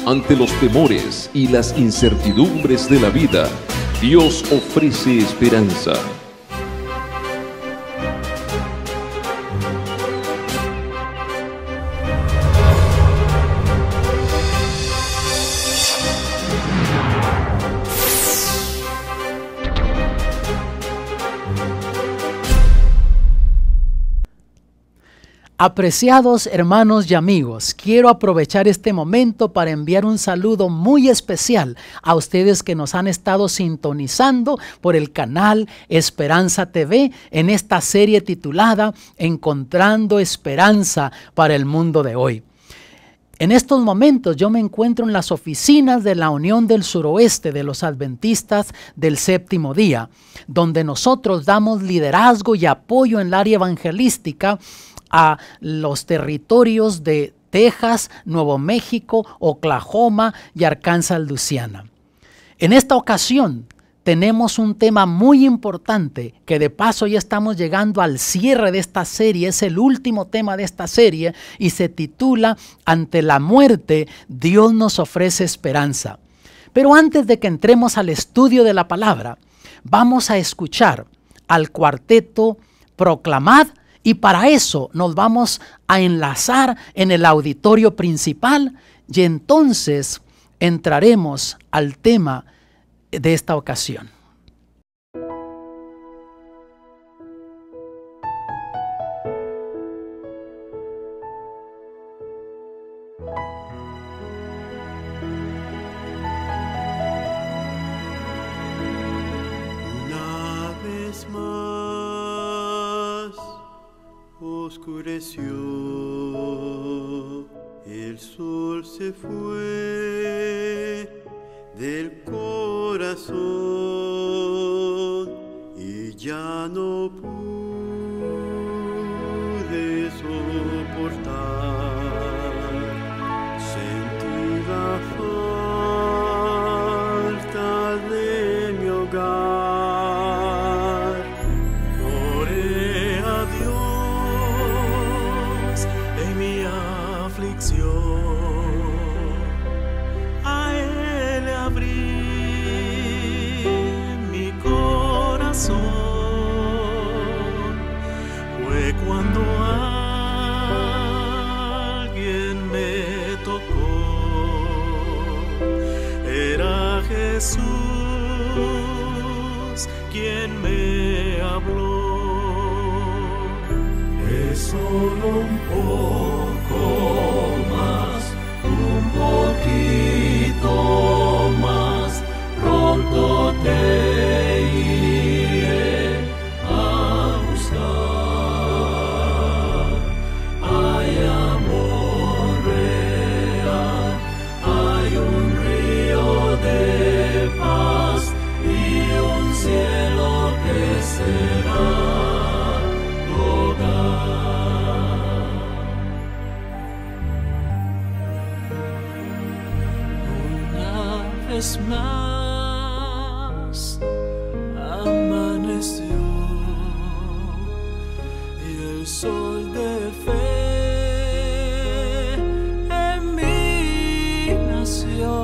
Ante los temores y las incertidumbres de la vida, Dios ofrece esperanza. Apreciados hermanos y amigos, quiero aprovechar este momento para enviar un saludo muy especial a ustedes que nos han estado sintonizando por el canal Esperanza TV en esta serie titulada Encontrando Esperanza para el Mundo de Hoy. En estos momentos yo me encuentro en las oficinas de la Unión del Suroeste de los Adventistas del Séptimo Día, donde nosotros damos liderazgo y apoyo en el área evangelística a los territorios de Texas, Nuevo México, Oklahoma y Arkansas, Luisiana. En esta ocasión tenemos un tema muy importante que de paso ya estamos llegando al cierre de esta serie, es el último tema de esta serie y se titula Ante la muerte, Dios nos ofrece esperanza. Pero antes de que entremos al estudio de la palabra, vamos a escuchar al cuarteto Proclamad. Y para eso nos vamos a enlazar en el auditorio principal y entonces entraremos al tema de esta ocasión. Oscureció, el sol se fue del corazón y ya no pude soportar. Sentí la falta de mi hogar. Oré a Dios en mi aflicción, a Él le abrí mi corazón. Fue cuando alguien me tocó, era Jesús quien me habló. Es solo un poco más, un poquito más, pronto te iré a buscar. Hay amor real, hay un río de paz y un cielo que será tu hogar. Una vez más amaneció y el sol de fe en mí nació.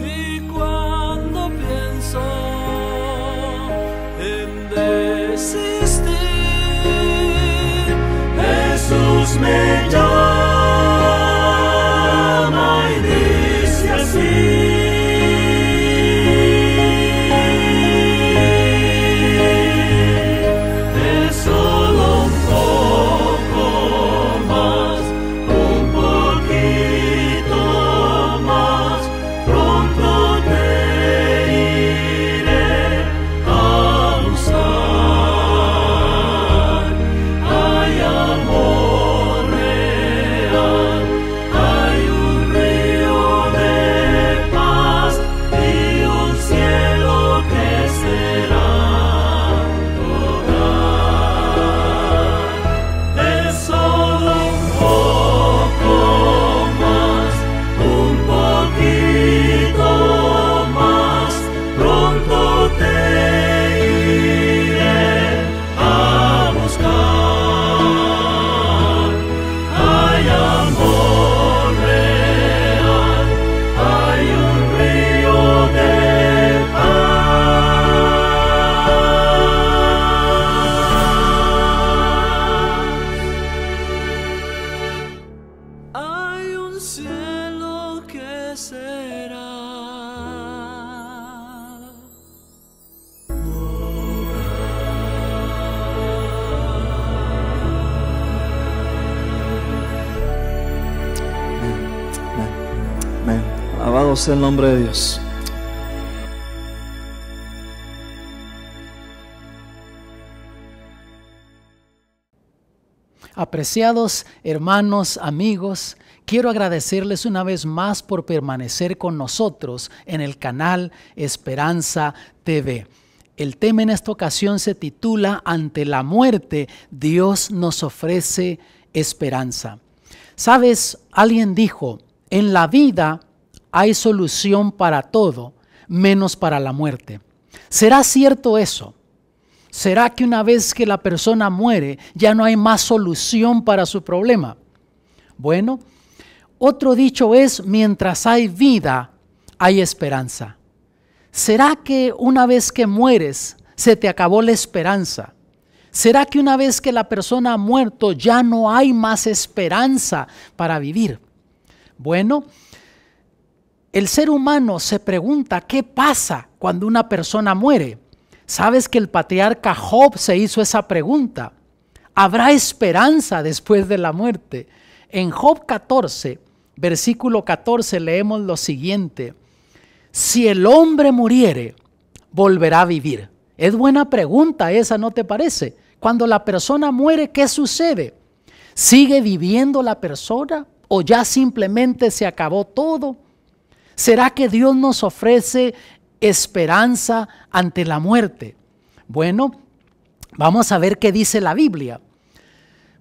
Y cuando pienso en desistir, Jesús me llama y dice así: es solo un poco más, un poquito más, pronto te iré a buscar. Hay amor real, Alabado sea el nombre de Dios. Apreciados hermanos, amigos, quiero agradecerles una vez más por permanecer con nosotros en el canal Esperanza TV. El tema en esta ocasión se titula Ante la muerte, Dios nos ofrece esperanza. ¿Sabes? Alguien dijo, en la vida hay solución para todo, menos para la muerte. ¿Será cierto eso? ¿Será que una vez que la persona muere ya no hay más solución para su problema? Bueno, otro dicho es, mientras hay vida, hay esperanza. ¿Será que una vez que mueres se te acabó la esperanza? ¿Será que una vez que la persona ha muerto ya no hay más esperanza para vivir? Bueno, el ser humano se pregunta qué pasa cuando una persona muere. ¿Sabes que el patriarca Job se hizo esa pregunta? ¿Habrá esperanza después de la muerte? En Job 14, versículo 14 leemos lo siguiente. Si el hombre muriere, volverá a vivir. Es buena pregunta esa, ¿no te parece? Cuando la persona muere, ¿qué sucede? ¿Sigue viviendo la persona o ya simplemente se acabó todo? ¿Será que Dios nos ofrece esperanza ante la muerte? Bueno, vamos a ver qué dice la Biblia.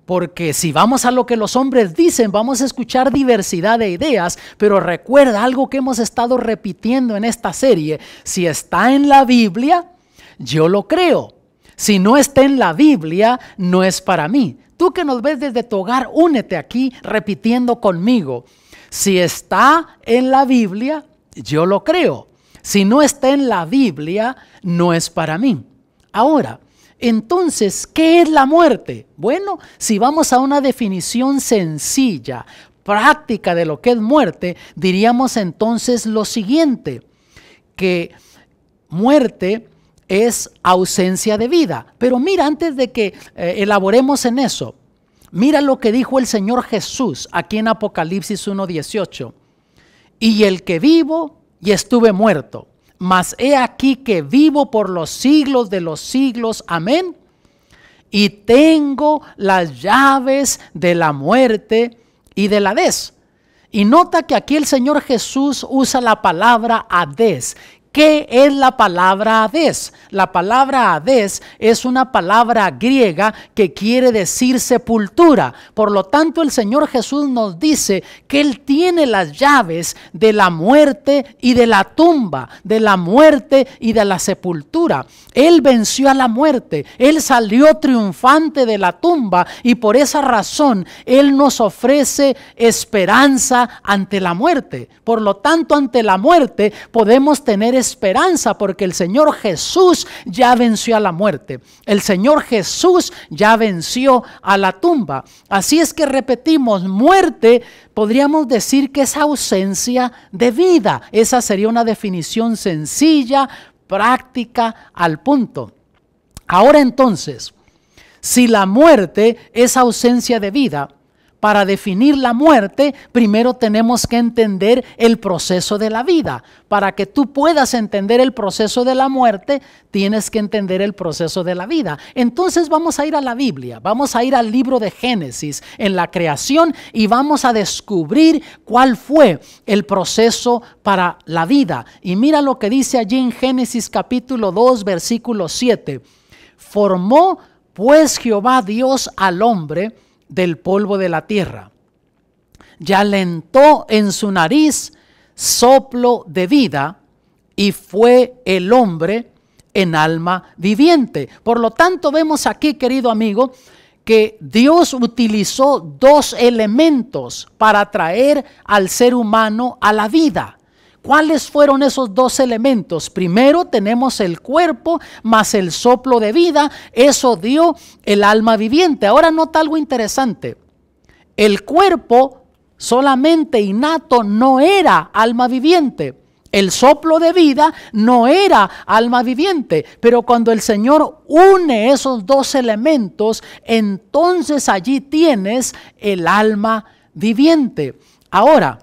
Porque si vamos a lo que los hombres dicen, vamos a escuchar diversidad de ideas, pero recuerda algo que hemos estado repitiendo en esta serie. Si está en la Biblia, yo lo creo. Si no está en la Biblia, no es para mí. Tú que nos ves desde tu hogar, únete aquí repitiendo conmigo. Si está en la Biblia, yo lo creo. Si no está en la Biblia, no es para mí. Ahora, entonces, ¿qué es la muerte? Bueno, si vamos a una definición sencilla, práctica de lo que es muerte, diríamos entonces lo siguiente, que muerte es ausencia de vida. Pero mira, antes de que elaboremos en eso, mira lo que dijo el Señor Jesús aquí en Apocalipsis 1:18. Y el que vivo y estuve muerto, mas he aquí que vivo por los siglos de los siglos. Amén. Y tengo las llaves de la muerte y del Hades. Y nota que aquí el Señor Jesús usa la palabra Hades. ¿Qué es la palabra Hades? La palabra Hades es una palabra griega que quiere decir sepultura. Por lo tanto, el Señor Jesús nos dice que Él tiene las llaves de la muerte y de la tumba, de la muerte y de la sepultura. Él venció a la muerte, Él salió triunfante de la tumba y por esa razón Él nos ofrece esperanza ante la muerte. Por lo tanto, ante la muerte podemos tener esperanza porque el Señor Jesús ya venció a la muerte. El Señor Jesús ya venció a la tumba. Así es que repetimos, muerte podríamos decir que es ausencia de vida. Esa sería una definición sencilla, práctica, al punto. Ahora entonces, si la muerte es ausencia de vida, para definir la muerte, primero tenemos que entender el proceso de la vida. Para que tú puedas entender el proceso de la muerte, tienes que entender el proceso de la vida. Entonces vamos a ir a la Biblia, vamos a ir al libro de Génesis, en la creación, y vamos a descubrir cuál fue el proceso para la vida. Y mira lo que dice allí en Génesis capítulo 2, versículo 7. Formó pues Jehová Dios al hombre del polvo de la tierra, y alentó en su nariz soplo de vida, y fue el hombre en alma viviente. Por lo tanto, vemos aquí, querido amigo, que Dios utilizó dos elementos para traer al ser humano a la vida. ¿Cuáles fueron esos dos elementos? Primero tenemos el cuerpo más el soplo de vida. Eso dio el alma viviente. Ahora nota algo interesante. El cuerpo solamente innato no era alma viviente. El soplo de vida no era alma viviente. Pero cuando el Señor une esos dos elementos, entonces allí tienes el alma viviente. Ahora,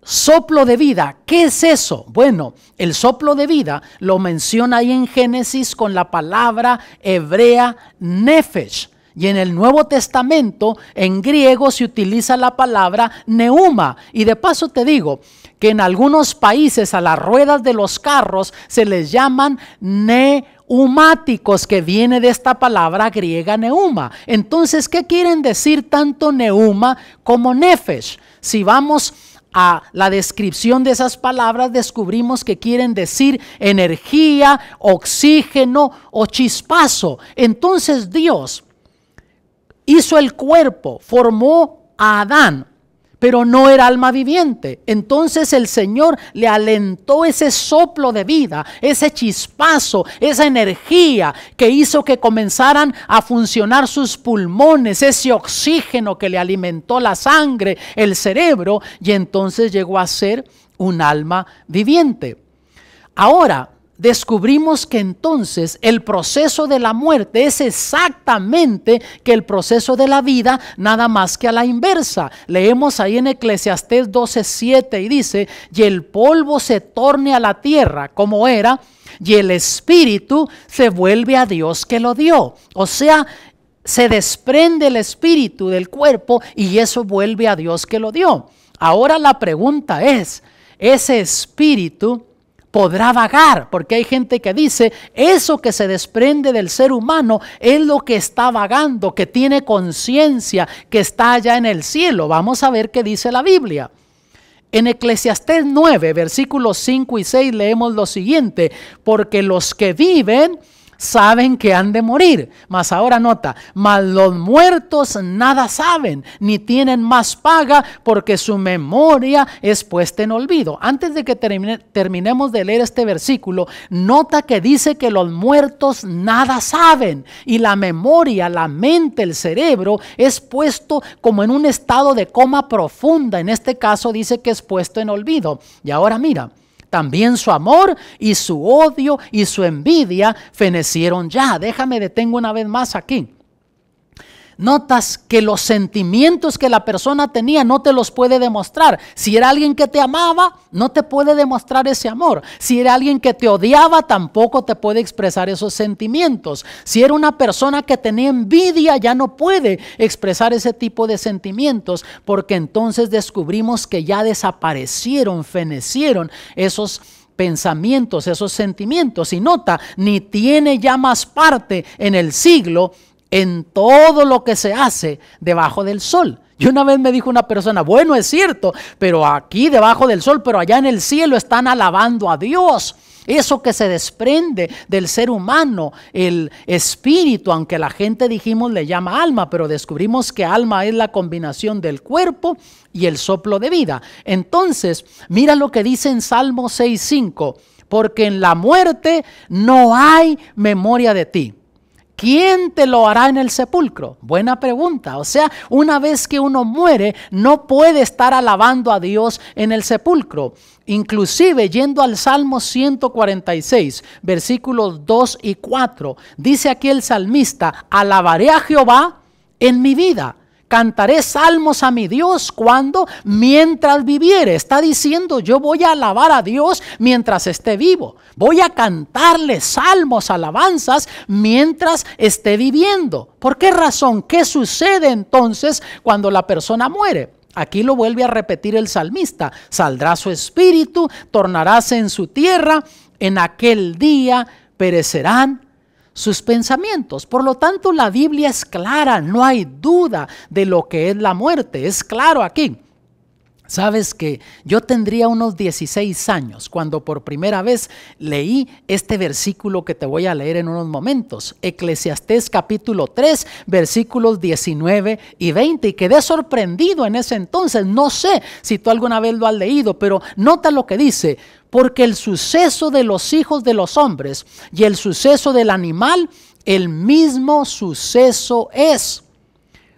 Soplo de vida, ¿qué es eso? Bueno, el soplo de vida lo menciona ahí en Génesis con la palabra hebrea nefesh. Y en el Nuevo Testamento, en griego, se utiliza la palabra neuma. Y de paso te digo que en algunos países a las ruedas de los carros se les llaman neumáticos, que viene de esta palabra griega neuma. Entonces, ¿qué quieren decir tanto neuma como nefesh? Si vamos a la descripción de esas palabras, descubrimos que quieren decir energía, oxígeno o chispazo. Entonces Dios hizo el cuerpo, formó a Adán, pero no era alma viviente. Entonces el Señor le alentó ese soplo de vida, ese chispazo, esa energía que hizo que comenzaran a funcionar sus pulmones, ese oxígeno que le alimentó la sangre, el cerebro, y entonces llegó a ser un alma viviente. Ahora, descubrimos que entonces el proceso de la muerte es exactamente que el proceso de la vida, nada más que a la inversa. Leemos ahí en Eclesiastés 12:7 y dice: y el polvo se torne a la tierra como era, y el espíritu se vuelve a Dios que lo dio. O sea, se desprende el espíritu del cuerpo y eso vuelve a Dios que lo dio. Ahora la pregunta es, ¿ese espíritu podrá vagar? Porque hay gente que dice, eso que se desprende del ser humano es lo que está vagando, que tiene conciencia, que está allá en el cielo. Vamos a ver qué dice la Biblia. En Eclesiastés 9, versículos 5 y 6 leemos lo siguiente: porque los que viven saben que han de morir. Mas ahora nota, mas los muertos nada saben, ni tienen más paga, porque su memoria es puesta en olvido. Antes de que terminemos de leer este versículo, nota que dice que los muertos nada saben, y la memoria, la mente, el cerebro es puesto como en un estado de coma profunda. En este caso dice que es puesto en olvido. Y ahora mira, también su amor y su odio y su envidia fenecieron ya. Déjame detengo una vez más aquí. Notas que los sentimientos que la persona tenía no te los puede demostrar. Si era alguien que te amaba, no te puede demostrar ese amor. Si era alguien que te odiaba, tampoco te puede expresar esos sentimientos. Si era una persona que tenía envidia, ya no puede expresar ese tipo de sentimientos, porque entonces descubrimos que ya desaparecieron, fenecieron esos pensamientos, esos sentimientos. Y nota, ni tiene ya más parte en el siglo en todo lo que se hace debajo del sol. Y una vez me dijo una persona, bueno, es cierto, pero aquí debajo del sol, pero allá en el cielo están alabando a Dios. Eso que se desprende del ser humano, el espíritu, aunque la gente dijimos le llama alma, pero descubrimos que alma es la combinación del cuerpo y el soplo de vida. Entonces, mira lo que dice en Salmo 6:5, porque en la muerte no hay memoria de ti. ¿Quién te lo hará en el sepulcro? Buena pregunta. O sea, una vez que uno muere, no puede estar alabando a Dios en el sepulcro. Inclusive, yendo al Salmo 146, versículos 2 y 4, dice aquí el salmista: alabaré a Jehová en mi vida. Cantaré salmos a mi Dios cuando, mientras viviere. Está diciendo, yo voy a alabar a Dios mientras esté vivo. Voy a cantarle salmos, alabanzas mientras esté viviendo. ¿Por qué razón? ¿Qué sucede entonces cuando la persona muere? Aquí lo vuelve a repetir el salmista: saldrá su espíritu, tornaráse en su tierra, en aquel día perecerán sus pensamientos. Por lo tanto, la Biblia es clara, no hay duda de lo que es la muerte, es claro aquí. Sabes que yo tendría unos 16 años cuando por primera vez leí este versículo que te voy a leer en unos momentos, Eclesiastés capítulo 3, versículos 19 y 20, y quedé sorprendido en ese entonces. No sé si tú alguna vez lo has leído, pero nota lo que dice: porque el suceso de los hijos de los hombres y el suceso del animal, el mismo suceso es.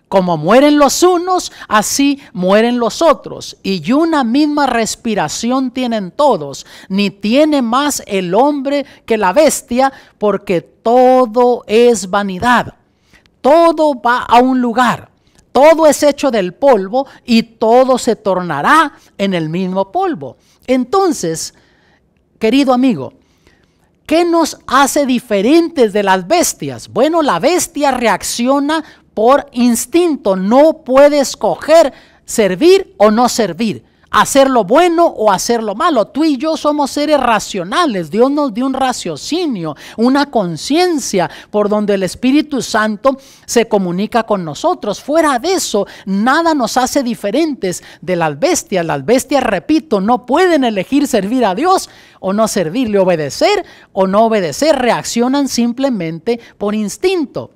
Como mueren los unos, así mueren los otros. Y una misma respiración tienen todos. Ni tiene más el hombre que la bestia, porque todo es vanidad. Todo va a un lugar. todo es hecho del polvo y todo se tornará en el mismo polvo. Entonces, querido amigo, ¿qué nos hace diferentes de las bestias? Bueno, la bestia reacciona por instinto, no puede escoger servir o no servir, hacer lo bueno o hacer lo malo. Tú y yo somos seres racionales. Dios nos dio un raciocinio, una conciencia por donde el Espíritu Santo se comunica con nosotros. Fuera de eso, nada nos hace diferentes de las bestias. Las bestias, repito, no pueden elegir servir a Dios o no servirle, obedecer o no obedecer. Reaccionan simplemente por instinto.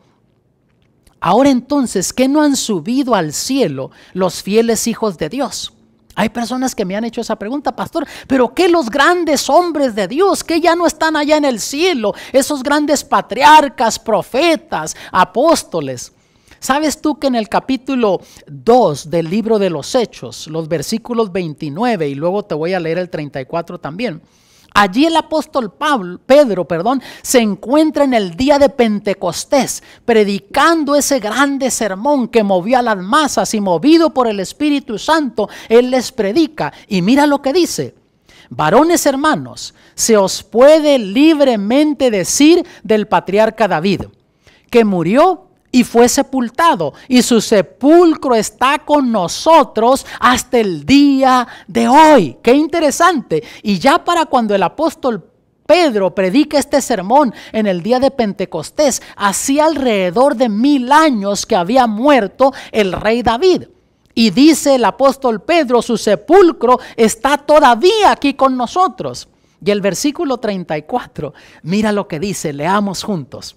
Ahora entonces, ¿qué no han subido al cielo los fieles hijos de Dios? Hay personas que me han hecho esa pregunta, pastor, pero ¿qué los grandes hombres de Dios que ya no están allá en el cielo? Esos grandes patriarcas, profetas, apóstoles. ¿Sabes tú que en el capítulo 2 del libro de los Hechos, los versículos 29 y luego te voy a leer el 34 también? Allí el apóstol Pedro, se encuentra en el día de Pentecostés, predicando ese grande sermón que movió a las masas y movido por el Espíritu Santo, él les predica. Y mira lo que dice: varones hermanos, se os puede libremente decir del patriarca David, que murió y fue sepultado, y su sepulcro está con nosotros hasta el día de hoy. Qué interesante. Y ya para cuando el apóstol Pedro predica este sermón en el día de Pentecostés, hacía alrededor de 1000 años que había muerto el rey David. Y dice el apóstol Pedro, su sepulcro está todavía aquí con nosotros. Y el versículo 34, mira lo que dice, leamos juntos.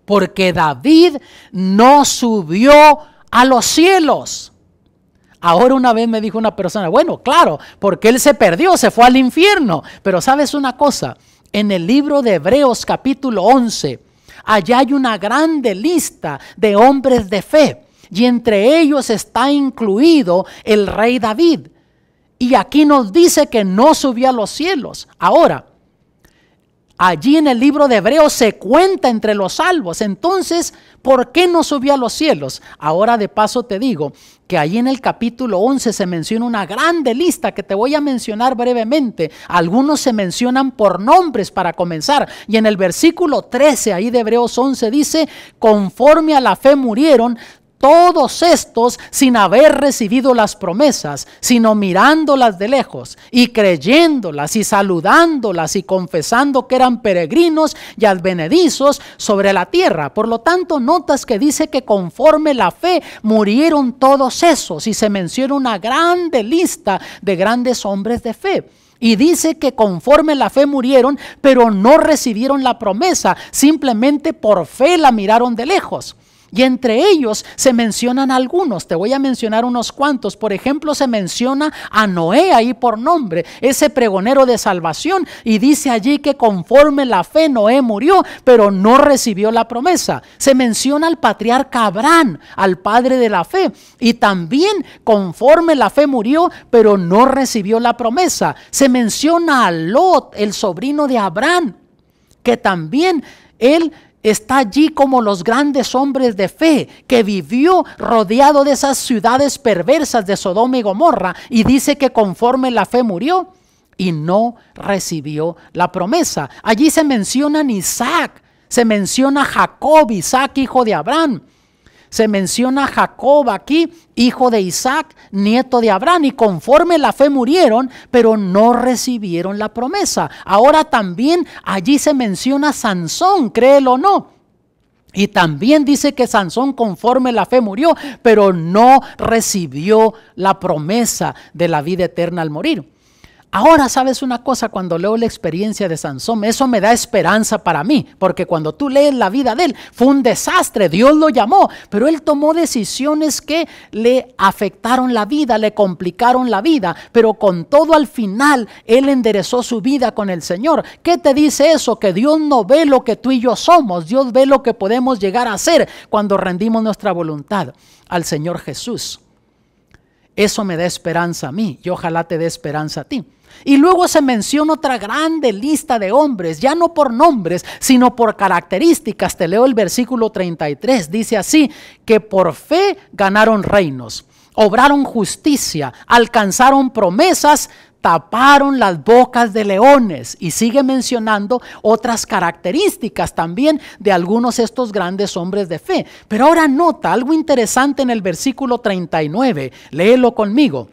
Porque David no subió a los cielos. Ahora una vez me dijo una persona, bueno, claro, porque él se perdió, se fue al infierno. Pero ¿sabes una cosa? En el libro de Hebreos capítulo 11, allá hay una grande lista de hombres de fe. Y entre ellos está incluido el rey David. Y aquí nos dice que no subió a los cielos. Ahora, allí en el libro de Hebreos se cuenta entre los salvos. Entonces, ¿por qué no subió a los cielos? Ahora de paso te digo que allí en el capítulo 11 se menciona una grande lista que te voy a mencionar brevemente. Algunos se mencionan por nombres para comenzar. Y en el versículo 13 ahí de Hebreos 11 dice, conforme a la fe murieron todos estos sin haber recibido las promesas, sino mirándolas de lejos y creyéndolas y saludándolas y confesando que eran peregrinos y advenedizos sobre la tierra. Por lo tanto, notas que dice que conforme la fe murieron todos esos, y se menciona una grande lista de grandes hombres de fe. Y dice que conforme la fe murieron, pero no recibieron la promesa, simplemente por fe la miraron de lejos. Y entre ellos se mencionan algunos, te voy a mencionar unos cuantos. Por ejemplo, se menciona a Noé ahí por nombre, ese pregonero de salvación, y dice allí que conforme la fe Noé murió, pero no recibió la promesa. Se menciona al patriarca Abraham, al padre de la fe, y también conforme la fe murió, pero no recibió la promesa. Se menciona a Lot, el sobrino de Abraham, que también él está allí como los grandes hombres de fe, que vivió rodeado de esas ciudades perversas de Sodoma y Gomorra, y dice que conforme la fe murió y no recibió la promesa. Allí se menciona a Isaac, se menciona a Jacob, Isaac hijo de Abraham. Se menciona a Jacob aquí, hijo de Isaac, nieto de Abraham, y conforme la fe murieron, pero no recibieron la promesa. Ahora también allí se menciona a Sansón, créelo o no. Y también dice que Sansón conforme la fe murió, pero no recibió la promesa de la vida eterna al morir. Ahora, ¿sabes una cosa? Cuando leo la experiencia de Sansón, eso me da esperanza para mí, porque cuando tú lees la vida de él, fue un desastre, Dios lo llamó, pero él tomó decisiones que le afectaron la vida, le complicaron la vida, pero con todo al final, él enderezó su vida con el Señor. ¿Qué te dice eso? Que Dios no ve lo que tú y yo somos, Dios ve lo que podemos llegar a ser cuando rendimos nuestra voluntad al Señor Jesús. Eso me da esperanza a mí y ojalá te dé esperanza a ti. Y luego se menciona otra grande lista de hombres, ya no por nombres, sino por características. Te leo el versículo 33, dice así, que por fe ganaron reinos, obraron justicia, alcanzaron promesas, taparon las bocas de leones. Y sigue mencionando otras características también de algunos de estos grandes hombres de fe. Pero ahora nota algo interesante en el versículo 39, léelo conmigo.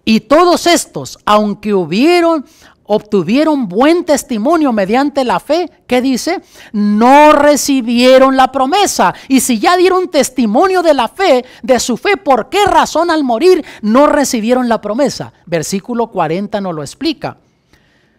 Y todos estos, aunque obtuvieron buen testimonio mediante la fe, ¿qué dice? No recibieron la promesa. Y si ya dieron testimonio de la fe, de su fe, ¿por qué razón al morir no recibieron la promesa? Versículo 40 nos lo explica.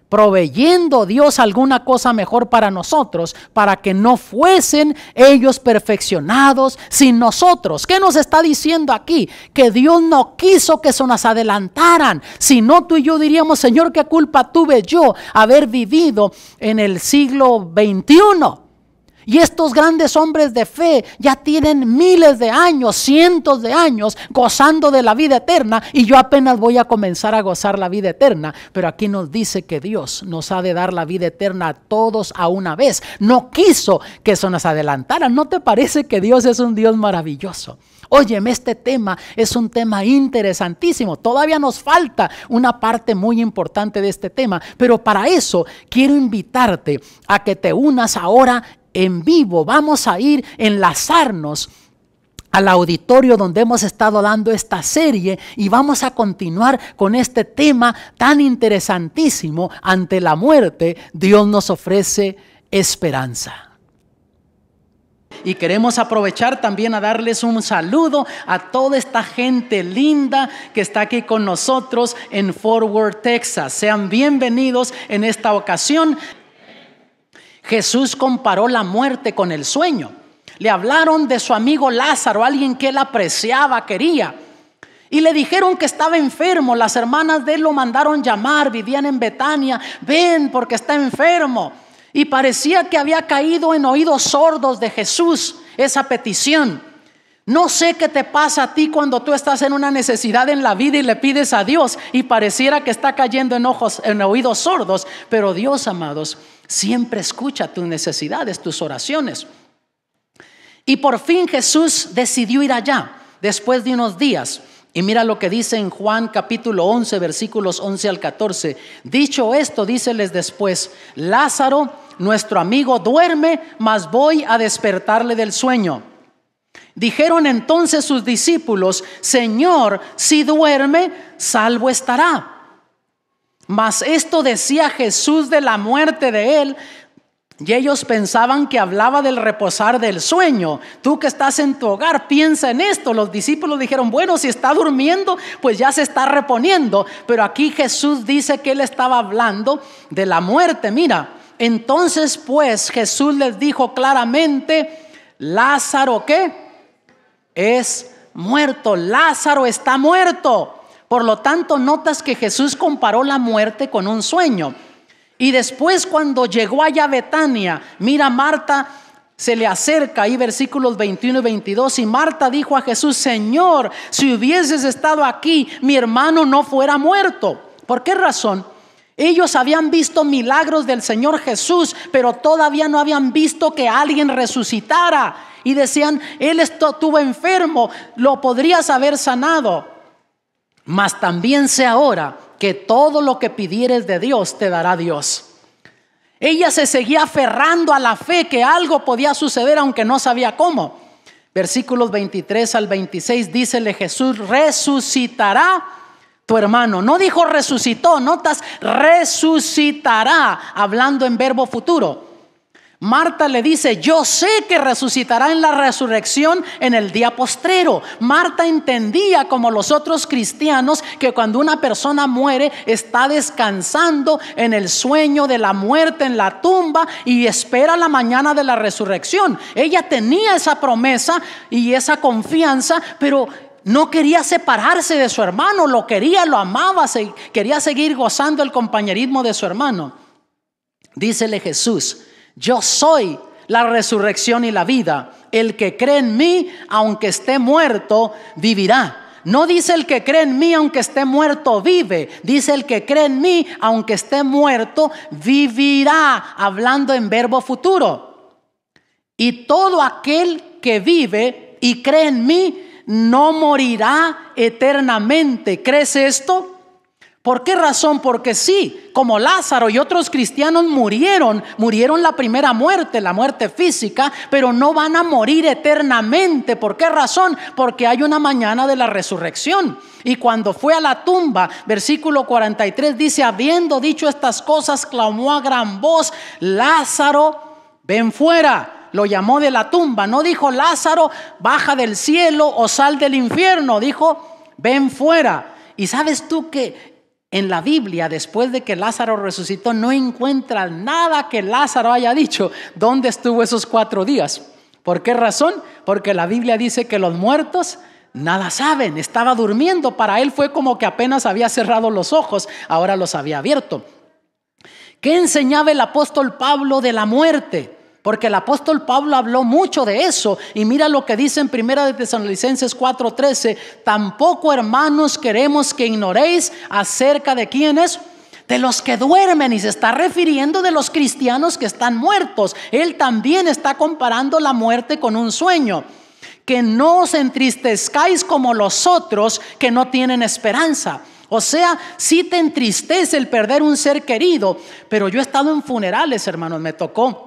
Proveyendo Dios alguna cosa mejor para nosotros, para que no fuesen ellos perfeccionados sin nosotros. ¿Qué nos está diciendo aquí? Que Dios no quiso que se nos adelantaran. Si no, tú y yo diríamos, Señor, ¿qué culpa tuve yo haber vivido en el siglo XXI? Y estos grandes hombres de fe ya tienen miles de años, cientos de años gozando de la vida eterna, y yo apenas voy a comenzar a gozar la vida eterna. Pero aquí nos dice que Dios nos ha de dar la vida eterna a todos a una vez. No quiso que eso nos adelantara. ¿No te parece que Dios es un Dios maravilloso? Óyeme, este tema es un tema interesantísimo. Todavía nos falta una parte muy importante de este tema, pero para eso quiero invitarte a que te unas ahora en vivo. Vamos a enlazarnos al auditorio donde hemos estado dando esta serie y vamos a continuar con este tema tan interesantísimo. Ante la muerte, Dios nos ofrece esperanza. Y queremos aprovechar también a darles un saludo a toda esta gente linda que está aquí con nosotros en Fort Worth, Texas. Sean bienvenidos en esta ocasión. Jesús comparó la muerte con el sueño. Le hablaron de su amigo Lázaro, alguien que él apreciaba, quería. Y le dijeron que estaba enfermo. Las hermanas de él lo mandaron llamar, vivían en Betania. Ven porque está enfermo. Y parecía que había caído en oídos sordos de Jesús esa petición. No sé qué te pasa a ti cuando tú estás en una necesidad en la vida y le pides a Dios y pareciera que está cayendo en oídos sordos. Pero Dios, amados, siempre escucha tus necesidades, tus oraciones. Y por fin Jesús decidió ir allá después de unos días. Y mira lo que dice en Juan capítulo 11, versículos 11 al 14. Dicho esto, díceles después: Lázaro, nuestro amigo, duerme, mas voy a despertarle del sueño. Dijeron entonces sus discípulos: Señor, si duerme, salvo estará. Mas esto decía Jesús de la muerte de él, y ellos pensaban que hablaba del reposar del sueño. Tú que estás en tu hogar, piensa en esto. Los discípulos dijeron: bueno, si está durmiendo, pues ya se está reponiendo. Pero aquí Jesús dice que él estaba hablando de la muerte. Mira, entonces pues Jesús les dijo claramente: Lázaro, ¿qué? Es muerto. Lázaro está muerto. Por lo tanto, notas que Jesús comparó la muerte con un sueño. Y después, cuando llegó allá a Betania, mira, Marta se le acerca, ahí versículos 21 y 22. Y Marta dijo a Jesús: Señor, si hubieses estado aquí, mi hermano no fuera muerto. ¿Por qué razón? Ellos habían visto milagros del Señor Jesús, pero todavía no habían visto que alguien resucitara. Y decían: él estuvo enfermo, lo podrías haber sanado. Mas también sé ahora que todo lo que pidieres de Dios te dará Dios. Ella se seguía aferrando a la fe que algo podía suceder, aunque no sabía cómo. Versículos 23 al 26, dícele Jesús: resucitará tu hermano. No dijo resucitó, notas, resucitará, hablando en verbo futuro. Marta le dice: yo sé que resucitará en la resurrección en el día postrero. Marta entendía, como los otros cristianos, que cuando una persona muere está descansando en el sueño de la muerte en la tumba y espera la mañana de la resurrección. Ella tenía esa promesa y esa confianza, pero no quería separarse de su hermano. Lo quería, lo amaba, quería seguir gozando el compañerismo de su hermano. Dícele Jesús: yo soy la resurrección y la vida. El que cree en mí, aunque esté muerto, vivirá. No dice el que cree en mí aunque esté muerto vive. Dice el que cree en mí aunque esté muerto vivirá, hablando en verbo futuro. Y todo aquel que vive y cree en mí no morirá eternamente. ¿Crees esto? ¿Por qué razón? Porque sí, como Lázaro y otros cristianos murieron la primera muerte, la muerte física, pero no van a morir eternamente. ¿Por qué razón? Porque hay una mañana de la resurrección. Y cuando fue a la tumba, versículo 43 dice: habiendo dicho estas cosas, clamó a gran voz: Lázaro, ven fuera. Lo llamó de la tumba. No dijo: Lázaro, baja del cielo o sal del infierno. Dijo: ven fuera. Y sabes tú que en la Biblia, después de que Lázaro resucitó, no encuentras nada que Lázaro haya dicho dónde estuvo esos 4 días. ¿Por qué razón? Porque la Biblia dice que los muertos nada saben. Estaba durmiendo. Para él fue como que apenas había cerrado los ojos, ahora los había abierto. ¿Qué enseñaba el apóstol Pablo de la muerte? Porque el apóstol Pablo habló mucho de eso. Y mira lo que dice en 1 Tesalonicenses 4:13: tampoco, hermanos, queremos que ignoréis acerca de quiénes, de los que duermen. Y se está refiriendo de los cristianos que están muertos. Él también está comparando la muerte con un sueño. Que no os entristezcáis como los otros que no tienen esperanza. O sea, sí te entristece el perder un ser querido. Pero yo he estado en funerales, hermanos. Me tocó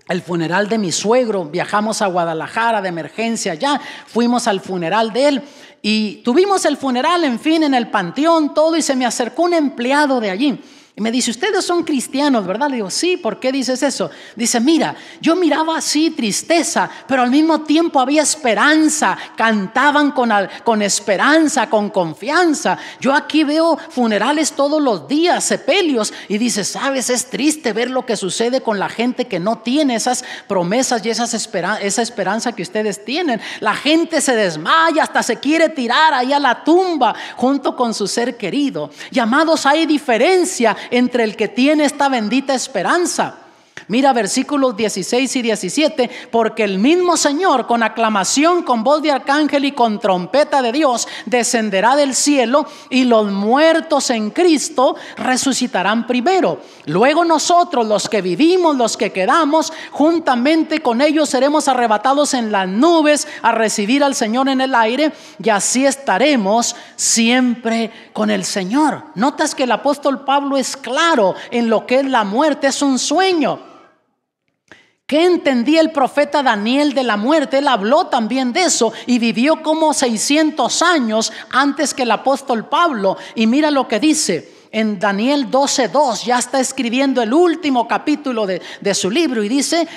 el funeral de mi suegro. Viajamos a Guadalajara de emergencia ya. Fuimos al funeral de él y tuvimos el funeral, en fin, en el panteón, todo. Y se me acercó un empleado de allí y me dice: ustedes son cristianos, ¿verdad? Le digo: sí. ¿Por qué dices eso? Dice: mira, yo miraba así tristeza, pero al mismo tiempo había esperanza. Cantaban con esperanza, con confianza. Yo aquí veo funerales todos los días, sepelios, y dice: sabes, es triste ver lo que sucede con la gente que no tiene esas promesas y esa esperanza que ustedes tienen. La gente se desmaya, hasta se quiere tirar ahí a la tumba junto con su ser querido. Y amados, hay diferencia entre el que tiene esta bendita esperanza. Mira versículos 16 y 17: porque el mismo Señor, con aclamación, con voz de arcángel y con trompeta de Dios, descenderá del cielo, y los muertos en Cristo resucitarán primero. Luego nosotros, los que vivimos, los que quedamos, juntamente con ellos seremos arrebatados en las nubes a recibir al Señor en el aire, y así estaremos siempre con el Señor. Notas que el apóstol Pablo es claro en lo que es la muerte. Es un sueño. ¿Qué entendía el profeta Daniel de la muerte? Él habló también de eso y vivió como 600 años antes que el apóstol Pablo. Y mira lo que dice en Daniel 12:2. Ya está escribiendo el último capítulo de su libro y dice: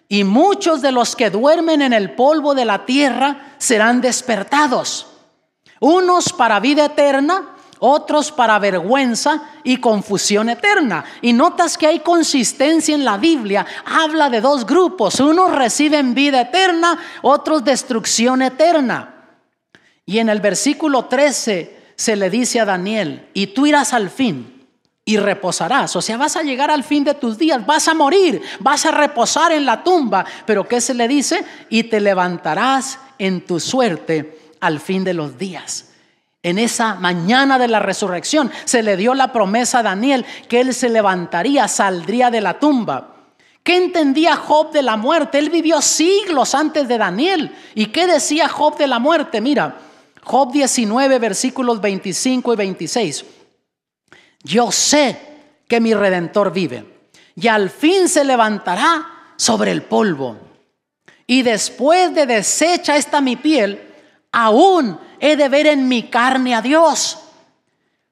y muchos de los que duermen en el polvo de la tierra serán despertados, unos para vida eterna, otros para vergüenza y confusión eterna. Y notas que hay consistencia en la Biblia. Habla de 2 grupos: unos reciben vida eterna, otros destrucción eterna. Y en el versículo 13 se le dice a Daniel: y tú irás al fin y reposarás. O sea, vas a llegar al fin de tus días, vas a morir, vas a reposar en la tumba. Pero ¿qué se le dice? Y te levantarás en tu suerte al fin de los días. En esa mañana de la resurrección se le dio la promesa a Daniel que él se levantaría, saldría de la tumba. ¿Qué entendía Job de la muerte? Él vivió siglos antes de Daniel. ¿Y qué decía Job de la muerte? Mira, Job 19, versículos 25 y 26. Yo sé que mi Redentor vive, y al fin se levantará sobre el polvo. Y después de deshecha esta mi piel, aún he de ver en mi carne a Dios.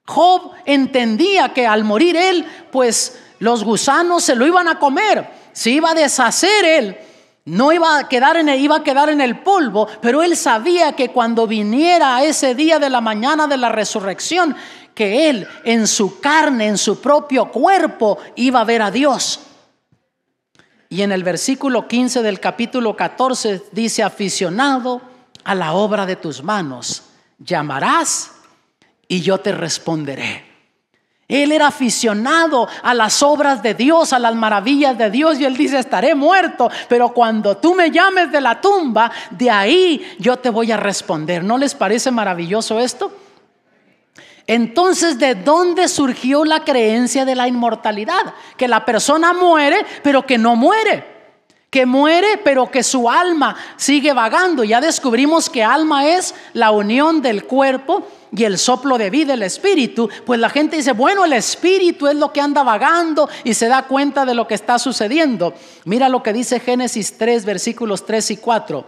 Job entendía que al morir él, pues los gusanos se lo iban a comer, se iba a deshacer él, no iba a quedar iba a quedar en el polvo. Pero él sabía que cuando viniera ese día de la mañana de la resurrección, que él en su carne, en su propio cuerpo, iba a ver a Dios. Y en el versículo 15 del capítulo 14 dice: aficionado a la obra de tus manos, llamarás y yo te responderé. Él era aficionado a las obras de Dios, a las maravillas de Dios. Y él dice: estaré muerto, pero cuando tú me llames de la tumba, de ahí yo te voy a responder. ¿No les parece maravilloso esto? Entonces, ¿de dónde surgió la creencia de la inmortalidad? Que la persona muere, pero que no muere. Que muere, pero que su alma sigue vagando. Ya descubrimos que alma es la unión del cuerpo y el soplo de vida, el espíritu. Pues la gente dice: bueno, el espíritu es lo que anda vagando y se da cuenta de lo que está sucediendo. Mira lo que dice Génesis 3, versículos 3 y 4.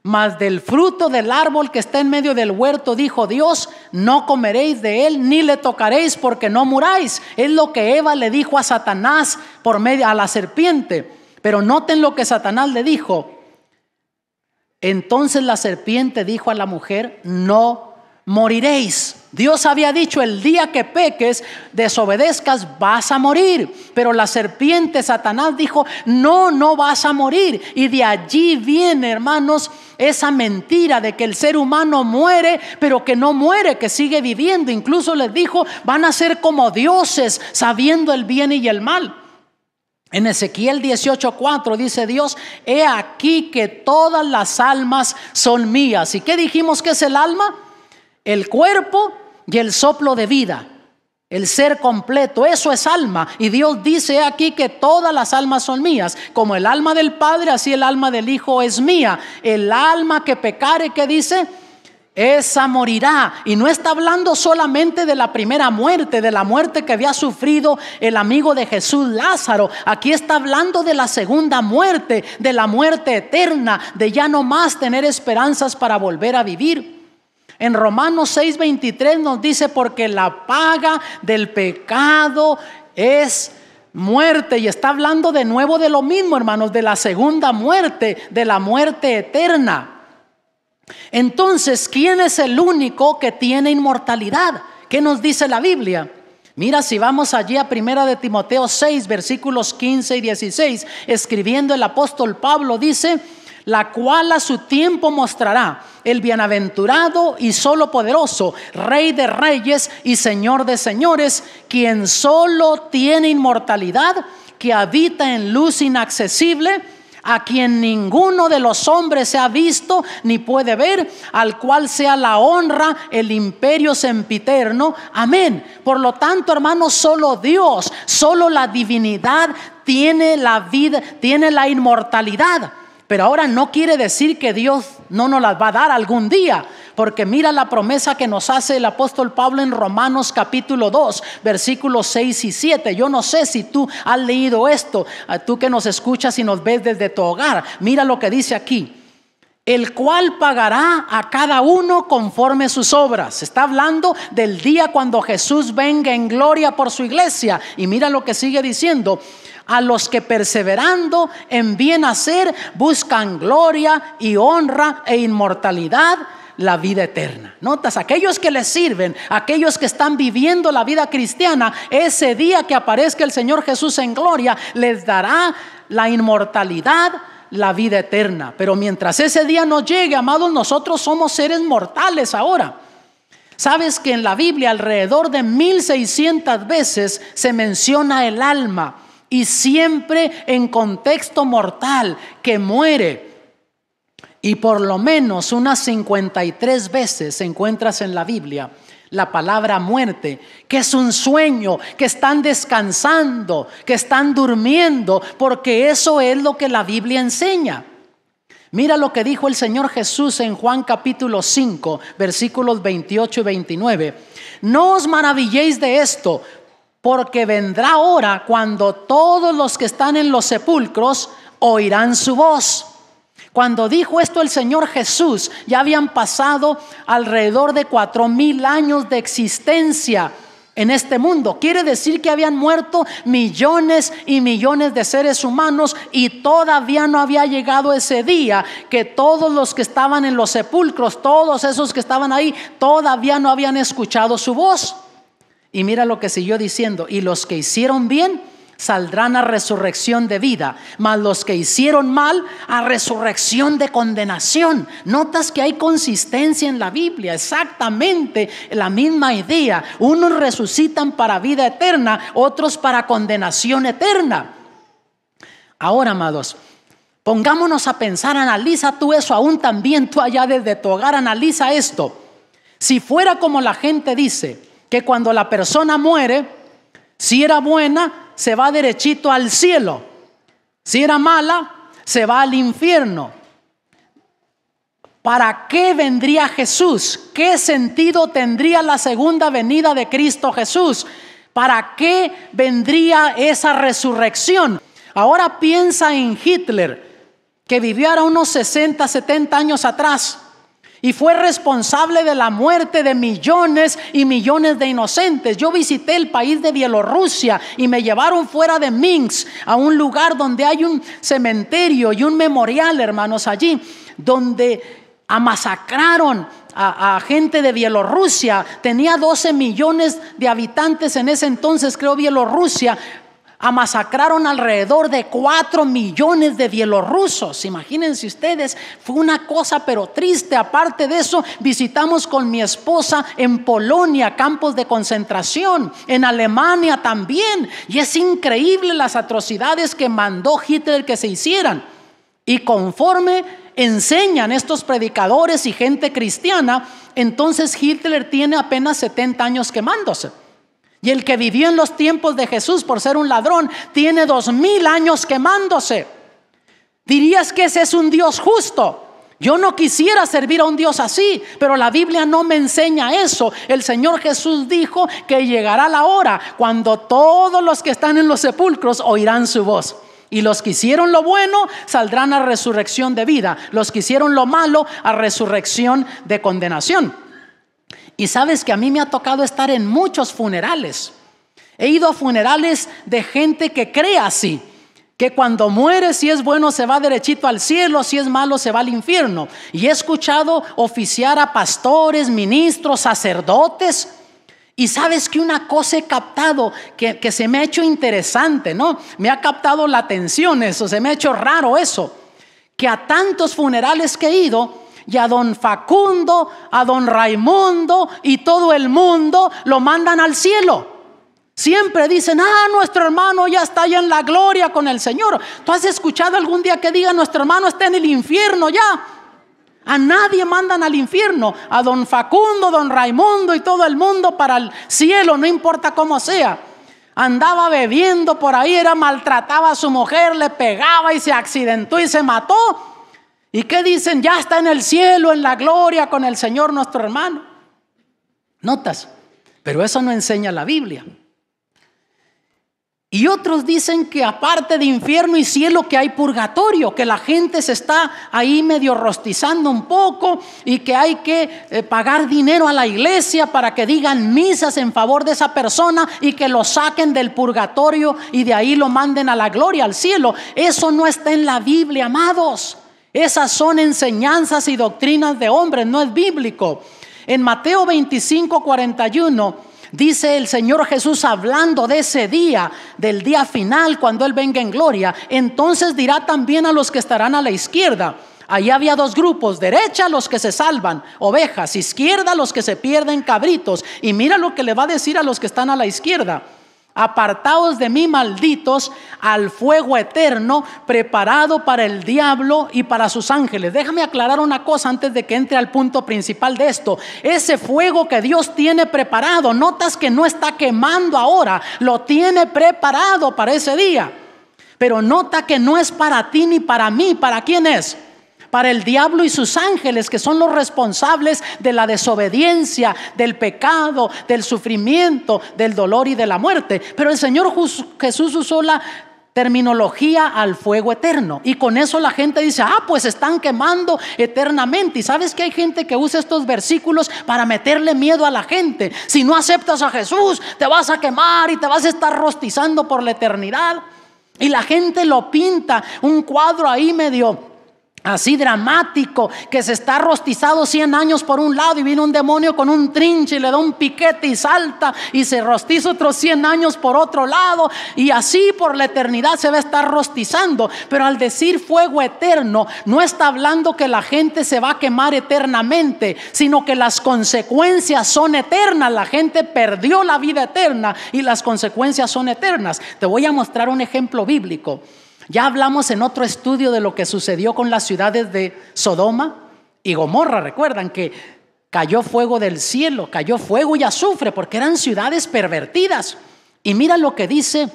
Mas del fruto del árbol que está en medio del huerto, dijo Dios, no comeréis de él, ni le tocaréis, porque no muráis. Es lo que Eva le dijo a Satanás por medio a la serpiente. Pero noten lo que Satanás le dijo. Entonces la serpiente dijo a la mujer: no moriréis. Dios había dicho: el día que peques, desobedezcas, vas a morir. Pero la serpiente, Satanás, dijo: no vas a morir. Y de allí viene, hermanos, esa mentira de que el ser humano muere, pero que no muere, que sigue viviendo. Incluso les dijo: van a ser como dioses, sabiendo el bien y el mal. En Ezequiel 18:4 dice Dios: he aquí que todas las almas son mías. ¿Y qué dijimos que es el alma? El cuerpo y el soplo de vida, el ser completo, eso es alma. Y Dios dice: he aquí que todas las almas son mías. Como el alma del Padre, así el alma del Hijo es mía. El alma que pecare, ¿qué dice? Esa morirá. Y no está hablando solamente de la primera muerte, de la muerte que había sufrido el amigo de Jesús, Lázaro. Aquí está hablando de la segunda muerte, de la muerte eterna, de ya no más tener esperanzas para volver a vivir. En Romanos 6:23 nos dice: porque la paga del pecado es muerte. Y está hablando de nuevo de lo mismo, hermanos, de la segunda muerte, de la muerte eterna. Entonces, ¿quién es el único que tiene inmortalidad? ¿Qué nos dice la Biblia? Mira, si vamos allí a 1 de Timoteo 6, versículos 15 y 16, escribiendo el apóstol Pablo, dice: la cual a su tiempo mostrará el bienaventurado y solo poderoso, Rey de reyes y Señor de señores, quien solo tiene inmortalidad, que habita en luz inaccesible, a quien ninguno de los hombres se ha visto ni puede ver, al cual sea la honra, el imperio sempiterno. Amén. Por lo tanto, hermanos, solo Dios, solo la divinidad tiene la vida, tiene la inmortalidad. Pero ahora no quiere decir que Dios no nos las va a dar algún día, porque mira la promesa que nos hace el apóstol Pablo en Romanos capítulo 2, versículos 6 y 7. Yo no sé si tú has leído esto, tú que nos escuchas y nos ves desde tu hogar. Mira lo que dice aquí: el cual pagará a cada uno conforme sus obras. Está hablando del día cuando Jesús venga en gloria por su iglesia. Y mira lo que sigue diciendo: a los que perseverando en bien hacer buscan gloria y honra e inmortalidad, la vida eterna. Notas, aquellos que les sirven, aquellos que están viviendo la vida cristiana, ese día que aparezca el Señor Jesús en gloria, les dará la inmortalidad, la vida eterna. Pero mientras ese día no llegue, amados, nosotros somos seres mortales ahora. ¿Sabes que en la Biblia alrededor de 1600 veces se menciona el alma? Y siempre en contexto mortal, que muere. Y por lo menos unas 53 veces encuentras en la Biblia la palabra muerte, que es un sueño, que están descansando, que están durmiendo, porque eso es lo que la Biblia enseña. Mira lo que dijo el Señor Jesús en Juan capítulo 5, versículos 28 y 29. No os maravilléis de esto, porque vendrá hora cuando todos los que están en los sepulcros oirán su voz. Cuando dijo esto el Señor Jesús, ya habían pasado alrededor de 4000 años de existencia en este mundo. Quiere decir que habían muerto millones y millones de seres humanos, y todavía no había llegado ese día que todos los que estaban en los sepulcros, todos esos que estaban ahí, todavía no habían escuchado su voz. Y mira lo que siguió diciendo: y los que hicieron bien saldrán a resurrección de vida, mas los que hicieron mal a resurrección de condenación. Notas que hay consistencia en la Biblia, exactamente la misma idea. Unos resucitan para vida eterna, otros para condenación eterna. Ahora, amados, pongámonos a pensar, analiza tú eso, aún también tú allá desde tu hogar, analiza esto. Si fuera como la gente dice, que cuando la persona muere, si era buena, se va derechito al cielo. Si era mala, se va al infierno. ¿Para qué vendría Jesús? ¿Qué sentido tendría la segunda venida de Cristo Jesús? ¿Para qué vendría esa resurrección? Ahora piensa en Hitler, que vivió ahora unos 60, 70 años atrás y fue responsable de la muerte de millones y millones de inocentes. Yo visité el país de Bielorrusia y me llevaron fuera de Minsk a un lugar donde hay un cementerio y un memorial, hermanos, allí donde masacraron a gente de Bielorrusia. Tenía 12 millones de habitantes en ese entonces, creo, Bielorrusia. Masacraron alrededor de 4 millones de bielorrusos. Imagínense ustedes, fue una cosa pero triste. Aparte de eso, visitamos con mi esposa en Polonia campos de concentración, en Alemania también, y es increíble las atrocidades que mandó Hitler que se hicieran. Y conforme enseñan estos predicadores y gente cristiana, entonces Hitler tiene apenas 70 años quemándose. Y el que vivió en los tiempos de Jesús por ser un ladrón tiene 2000 años quemándose. Dirías que ese es un Dios justo. Yo no quisiera servir a un Dios así, pero la Biblia no me enseña eso. El Señor Jesús dijo que llegará la hora cuando todos los que están en los sepulcros oirán su voz. Y los que hicieron lo bueno saldrán a resurrección de vida. Los que hicieron lo malo a resurrección de condenación. Y sabes que a mí me ha tocado estar en muchos funerales. He ido a funerales de gente que cree así, que cuando muere, si es bueno se va derechito al cielo, si es malo se va al infierno. Y he escuchado oficiar a pastores, ministros, sacerdotes. Y sabes que una cosa he captado que se me ha hecho interesante, ¿no? Me ha captado la atención eso, se me ha hecho raro eso. Que a tantos funerales que he ido, y a don Facundo, a don Raimundo y todo el mundo lo mandan al cielo. Siempre dicen, nuestro hermano ya está allá en la gloria con el Señor. ¿Tú has escuchado algún día que diga, nuestro hermano está en el infierno ya? A nadie mandan al infierno. A don Facundo, don Raimundo y todo el mundo para el cielo, no importa cómo sea. Andaba bebiendo por ahí, maltrataba a su mujer, le pegaba y se accidentó y se mató. ¿Y qué dicen? Ya está en el cielo, en la gloria con el Señor nuestro hermano. ¿Notas? Pero eso no enseña la Biblia. Y otros dicen que aparte de infierno y cielo que hay purgatorio, que la gente se está ahí medio rostizando un poco y que hay que pagar dinero a la iglesia para que digan misas en favor de esa persona y que lo saquen del purgatorio y de ahí lo manden a la gloria, al cielo. Eso no está en la Biblia, amados. Esas son enseñanzas y doctrinas de hombres, no es bíblico. En Mateo 25:41 dice el Señor Jesús hablando de ese día, del día final cuando Él venga en gloria. Entonces dirá también a los que estarán a la izquierda. Allí había 2 grupos, derecha los que se salvan, ovejas, izquierda los que se pierden, cabritos. Y mira lo que le va a decir a los que están a la izquierda. Apartaos de mí, malditos, al fuego eterno preparado para el diablo y para sus ángeles. Déjame aclarar una cosa antes de que entre al punto principal de esto. Ese fuego que Dios tiene preparado, notas que no está quemando ahora, lo tiene preparado para ese día. Pero nota que no es para ti ni para mí. ¿Para quién es? Para el diablo y sus ángeles, que son los responsables de la desobediencia, del pecado, del sufrimiento, del dolor y de la muerte. Pero el Señor Jesús usó la terminología al fuego eterno, y con eso la gente dice, pues están quemando eternamente. Y sabes que hay gente que usa estos versículos para meterle miedo a la gente. Si no aceptas a Jesús, te vas a quemar y te vas a estar rostizando por la eternidad. Y la gente lo pinta un cuadro ahí medio así dramático, que se está rostizado 100 años por un lado y viene un demonio con un trinche y le da un piquete y salta y se rostiza otros 100 años por otro lado, y así por la eternidad se va a estar rostizando. Pero al decir fuego eterno, no está hablando que la gente se va a quemar eternamente, sino que las consecuencias son eternas. La gente perdió la vida eterna y las consecuencias son eternas. Te voy a mostrar un ejemplo bíblico. Ya hablamos en otro estudio de lo que sucedió con las ciudades de Sodoma y Gomorra. Recuerdan que cayó fuego del cielo, cayó fuego y azufre, porque eran ciudades pervertidas. Y mira lo que dice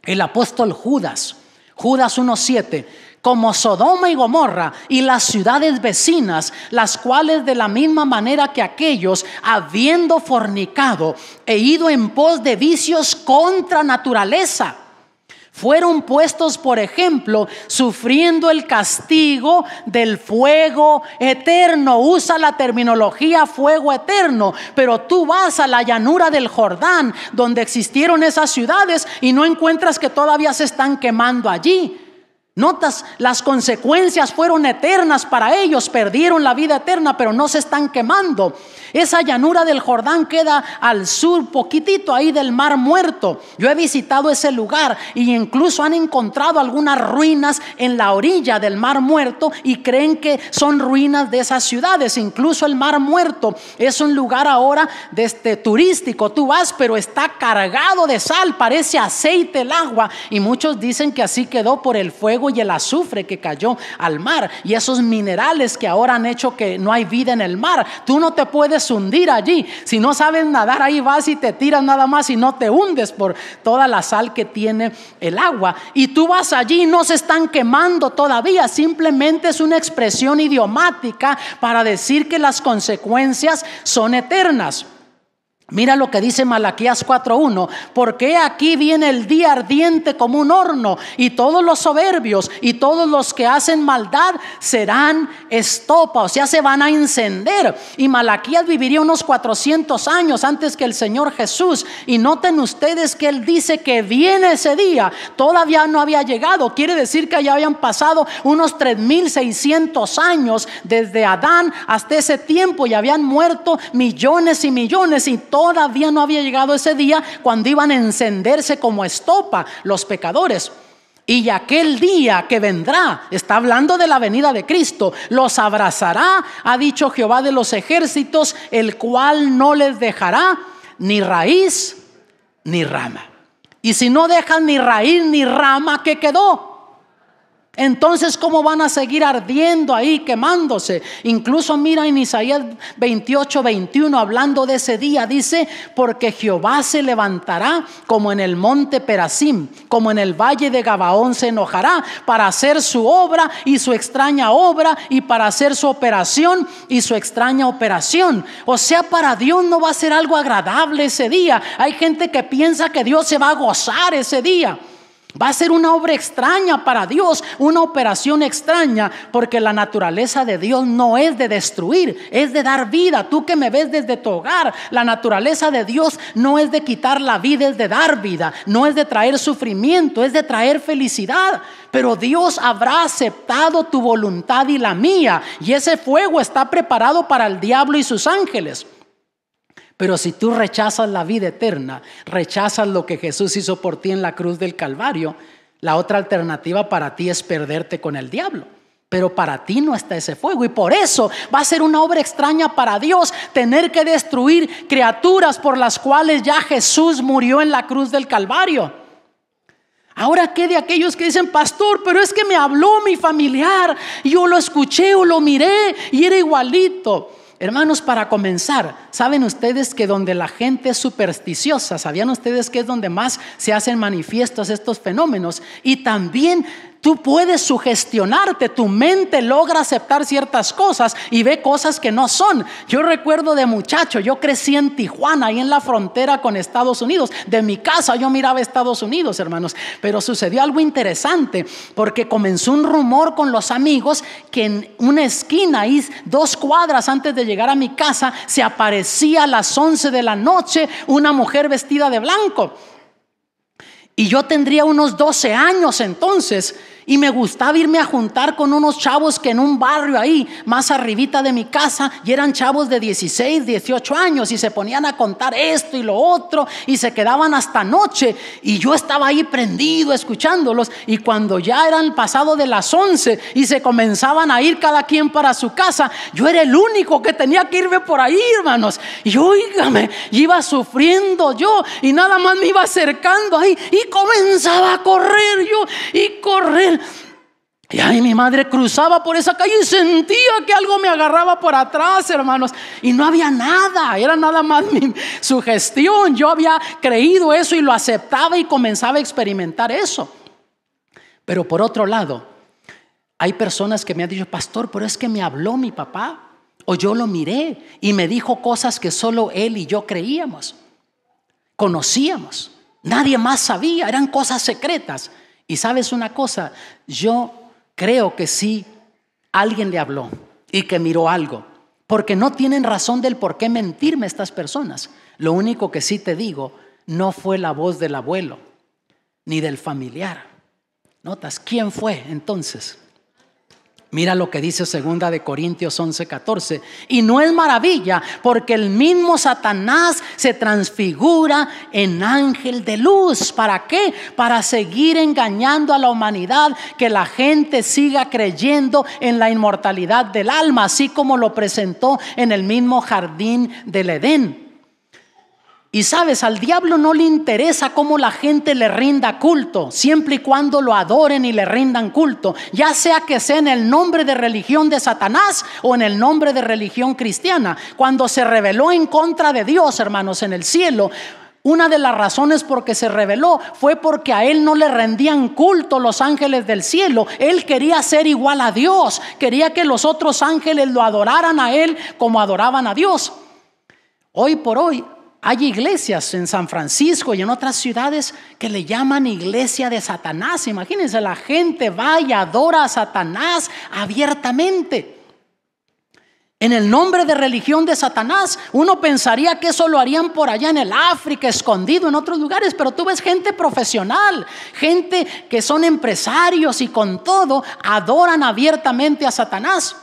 el apóstol Judas, Judas 1:7. Como Sodoma y Gomorra y las ciudades vecinas, las cuales de la misma manera que aquellos, habiendo fornicado e ido en pos de vicios contra naturaleza, fueron puestos por ejemplo, sufriendo el castigo del fuego eterno. Usa la terminología fuego eterno, pero tú vas a la llanura del Jordán, donde existieron esas ciudades, y no encuentras que todavía se están quemando allí. Notas, las consecuencias fueron eternas para ellos, perdieron la vida eterna, pero no se están quemando. Esa llanura del Jordán queda al sur, poquitito ahí del Mar Muerto. Yo he visitado ese lugar y incluso han encontrado algunas ruinas en la orilla del Mar Muerto y creen que son ruinas de esas ciudades. Incluso el Mar Muerto es un lugar ahora turístico. Tú vas, pero está cargado de sal, parece aceite el agua, y muchos dicen que así quedó por el fuego y el azufre que cayó al mar y esos minerales que ahora han hecho que no hay vida en el mar. Tú no te puedes hundir allí. Si no sabes nadar, ahí vas y te tiras nada más y no te hundes por toda la sal que tiene el agua. Y tú vas allí y no se están quemando todavía. Simplemente es una expresión idiomática para decir que las consecuencias son eternas. Mira lo que dice Malaquías 4:1. Porque aquí viene el día ardiente como un horno, y todos los soberbios y todos los que hacen maldad serán estopa, o sea, se van a encender. Y Malaquías viviría unos 400 años antes que el Señor Jesús. Y noten ustedes que él dice que viene ese día. Todavía no había llegado. Quiere decir que ya habían pasado unos 3600 años desde Adán hasta ese tiempo, y habían muerto millones y millones, y todavía no había llegado ese día cuando iban a encenderse como estopa los pecadores. Y aquel día que vendrá, está hablando de la venida de Cristo, los abrazará, ha dicho Jehová de los ejércitos, el cual no les dejará ni raíz ni rama. Y si no dejan ni raíz ni rama, ¿qué quedó? Entonces, ¿cómo van a seguir ardiendo ahí, quemándose? Incluso mira en Isaías 28:21, hablando de ese día, dice: porque Jehová se levantará como en el monte Perasim, como en el valle de Gabaón se enojará, para hacer su obra y su extraña obra, y para hacer su operación y su extraña operación. O sea, para Dios no va a ser algo agradable ese día. Hay gente que piensa que Dios se va a gozar ese día. Va a ser una obra extraña para Dios, una operación extraña, porque la naturaleza de Dios no es de destruir, es de dar vida. Tú que me ves desde tu hogar, la naturaleza de Dios no es de quitar la vida, es de dar vida. No es de traer sufrimiento, es de traer felicidad. Pero Dios habrá aceptado tu voluntad y la mía, y ese fuego está preparado para el diablo y sus ángeles. Pero si tú rechazas la vida eterna, rechazas lo que Jesús hizo por ti en la cruz del Calvario, la otra alternativa para ti es perderte con el diablo. Pero para ti no está ese fuego, y por eso va a ser una obra extraña para Dios tener que destruir criaturas por las cuales ya Jesús murió en la cruz del Calvario. Ahora, ¿qué de aquellos que dicen: pastor, pero es que me habló mi familiar, yo lo escuché o lo miré y era igualito? Hermanos, para comenzar, ¿saben ustedes que donde la gente es supersticiosa, sabían ustedes que es donde más se hacen manifiestos estos fenómenos? Y también tú puedes sugestionarte, tu mente logra aceptar ciertas cosas y ve cosas que no son. Yo recuerdo de muchacho, yo crecí en Tijuana, ahí en la frontera con Estados Unidos. De mi casa yo miraba Estados Unidos, hermanos. Pero sucedió algo interesante, porque comenzó un rumor con los amigos que en una esquina, ahí 2 cuadras antes de llegar a mi casa, se aparecía a las 11 de la noche una mujer vestida de blanco. Y yo tendría unos 12 años entonces. Y me gustaba irme a juntar con unos chavos que en un barrio ahí, más arribita de mi casa, y eran chavos de 16, 18 años, y se ponían a contar esto y lo otro, y se quedaban hasta noche, y yo estaba ahí prendido escuchándolos. Y cuando ya eran pasado de las 11 y se comenzaban a ir cada quien para su casa, yo era el único que tenía que irme por ahí, hermanos. Y óigame, iba sufriendo yo, y nada más me iba acercando ahí, y comenzaba a correr yo, y correr. Y ahí mi madre cruzaba por esa calle y sentía que algo me agarraba por atrás, hermanos, y no había nada, era nada más mi sugestión. Yo había creído eso y lo aceptaba y comenzaba a experimentar eso. Pero por otro lado, hay personas que me han dicho: pastor, pero es que me habló mi papá, o yo lo miré y me dijo cosas que solo él y yo creíamos, conocíamos, nadie más sabía, eran cosas secretas. Y sabes una cosa, yo creo que sí, alguien le habló y que miró algo, porque no tienen razón del por qué mentirme estas personas. Lo único que sí te digo, no fue la voz del abuelo ni del familiar. ¿Notas? ¿Quién fue entonces? Mira lo que dice 2 de Corintios 11:14. Y no es maravilla, porque el mismo Satanás se transfigura en ángel de luz. ¿Para qué? Para seguir engañando a la humanidad, que la gente siga creyendo en la inmortalidad del alma, así como lo presentó en el mismo jardín del Edén. Y sabes, al diablo no le interesa cómo la gente le rinda culto, siempre y cuando lo adoren y le rindan culto, ya sea que sea en el nombre de religión de Satanás o en el nombre de religión cristiana. Cuando se rebeló en contra de Dios, hermanos, en el cielo, una de las razones por que se rebeló fue porque a él no le rendían culto los ángeles del cielo. Él quería ser igual a Dios, quería que los otros ángeles lo adoraran a él como adoraban a Dios. Hoy por hoy hay iglesias en San Francisco y en otras ciudades que le llaman iglesia de Satanás. Imagínense, la gente va y adora a Satanás abiertamente. En el nombre de religión de Satanás, uno pensaría que eso lo harían por allá en el África, escondido en otros lugares, pero tú ves gente profesional, gente que son empresarios y con todo adoran abiertamente a Satanás.